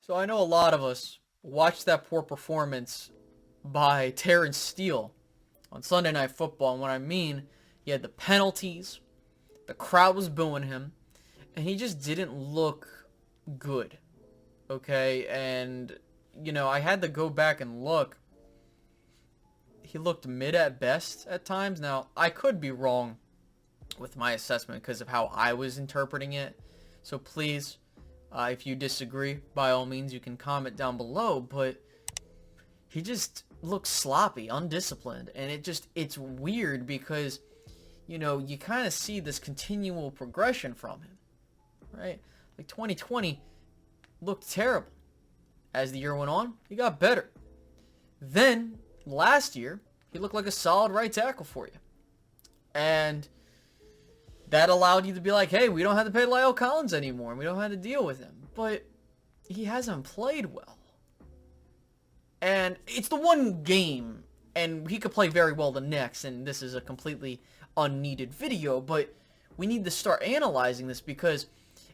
So I know a lot of us watched that poor performance by Terence Steele on Sunday Night Football. And what I mean, he had the penalties, the crowd was booing him, and he just didn't look good. Okay, and I had to go back and look. He looked mid at best at times. Now, I could be wrong with my assessment because of how I was interpreting it. So please, if you disagree, by all means, you can comment down below. But he just looks sloppy, undisciplined. And it's weird because, you kind of see this continual progression from him, right? Like 2020 looked terrible. As the year went on, he got better. Then, last year, he looked like a solid right tackle for you. And that allowed you to be like, hey, we don't have to pay Lyle Collins anymore, and we don't have to deal with him. But he hasn't played well. And it's the one game, and he could play very well the next, and this is a completely unneeded video, but we need to start analyzing this because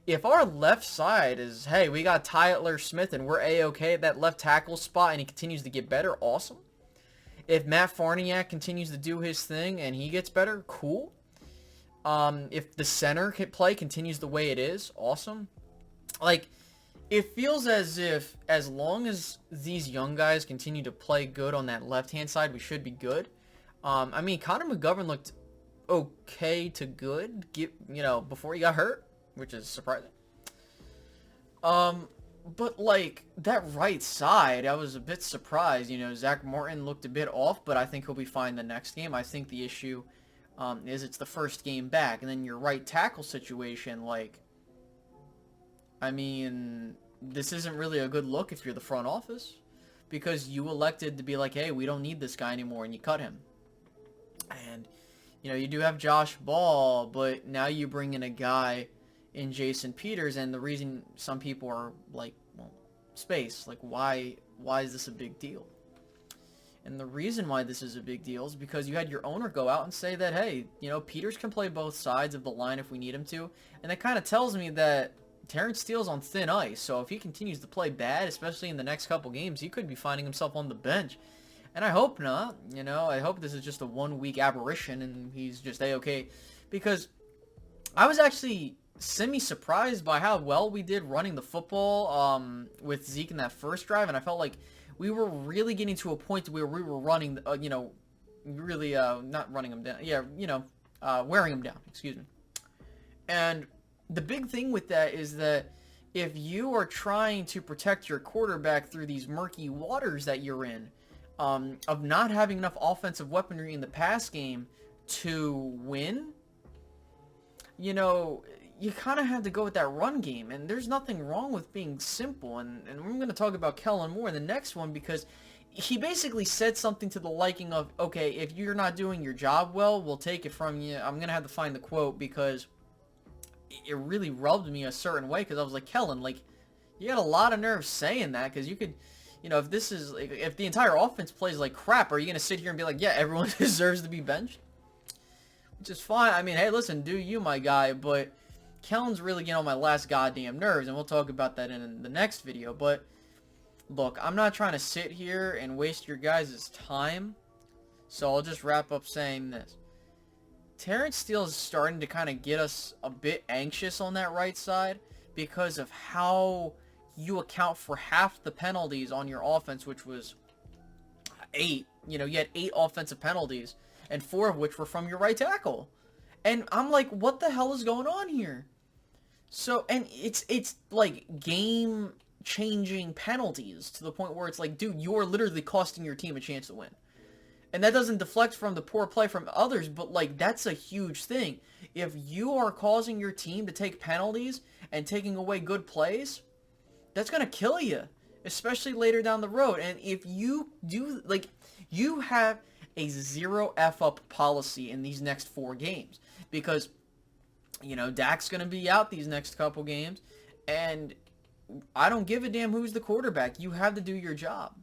if our left side is, hey, we got Tyler Smith and we're A-okay at that left tackle spot and he continues to get better, awesome. If Matt Farniak continues to do his thing and he gets better, cool. If the center play continues the way it is, awesome. Like, it feels as if as long as these young guys continue to play good on that left-hand side, we should be good. I mean, Connor McGovern looked okay to good, before he got hurt, which is surprising. But like that right side, I was a bit surprised. Zach Martin looked a bit off, but I think he'll be fine the next game. I think the issue is it's the first game back, and then your right tackle situation. Like, I mean, this isn't really a good look if you're the front office, because you elected to be like, hey, we don't need this guy anymore, and you cut him. And you do have Josh Ball, but now you bring in a guy in Jason Peters, and the reason some people are like, well, space, like why is this a big deal? And the reason why this is a big deal is because you had your owner go out and say that, hey, Peters can play both sides of the line if we need him to, and that kind of tells me that Terence Steele's on thin ice. So if he continues to play bad, especially in the next couple games, he could be finding himself on the bench. And I hope not, I hope this is just a 1 week aberration and he's just A-okay, because I was actually semi-surprised by how well we did running the football with Zeke in that first drive, and I felt like we were really getting to a point where we were running, really, not running him down, wearing him down, excuse me. And the big thing with that is that if you are trying to protect your quarterback through these murky waters that you're in, of not having enough offensive weaponry in the pass game to win, you kind of have to go with that run game, and there's nothing wrong with being simple, and we're going to talk about Kellen more in the next one, because he basically said something to the liking of, okay, if you're not doing your job well, we'll take it from you. I'm going to have to find the quote, because it really rubbed me a certain way, because I was like, Kellen, like, you got a lot of nerve saying that, because you could, if the entire offense plays like crap, are you going to sit here and be like, yeah, everyone deserves to be benched? Which is fine. I mean, hey, listen, do you, my guy, but Kellen's really getting on my last goddamn nerves, and we'll talk about that in the next video. But look, I'm not trying to sit here and waste your guys' time, so I'll just wrap up saying this. Terence Steele is starting to kind of get us a bit anxious on that right side because of how you account for half the penalties on your offense, which was 8. You had 8 offensive penalties, and 4 of which were from your right tackle. And I'm like, what the hell is going on here? So, and it's like game-changing penalties to the point where it's like, dude, you're literally costing your team a chance to win. And that doesn't deflect from the poor play from others, but like, that's a huge thing. If you are causing your team to take penalties and taking away good plays, that's going to kill you, especially later down the road. And if you do, like, you have a 0 F-up policy in these next 4 games, because, Dak's going to be out these next couple games, and I don't give a damn who's the quarterback. You have to do your job.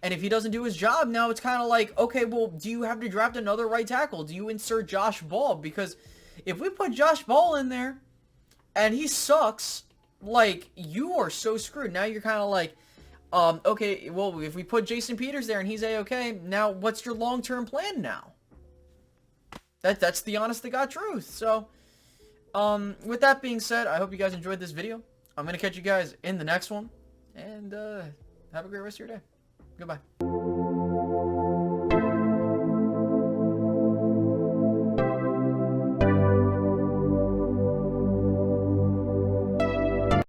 And if he doesn't do his job, now it's kind of like, okay, well, do you have to draft another right tackle? Do you insert Josh Ball? Because if we put Josh Ball in there and he sucks, like, you are so screwed. Now you're kind of like, okay, well, if we put Jason Peters there and he's A-okay, now what's your long-term plan now? That's the honest-to-God truth. So, with that being said, I hope you guys enjoyed this video. I'm going to catch you guys in the next one. And, have a great rest of your day. Goodbye.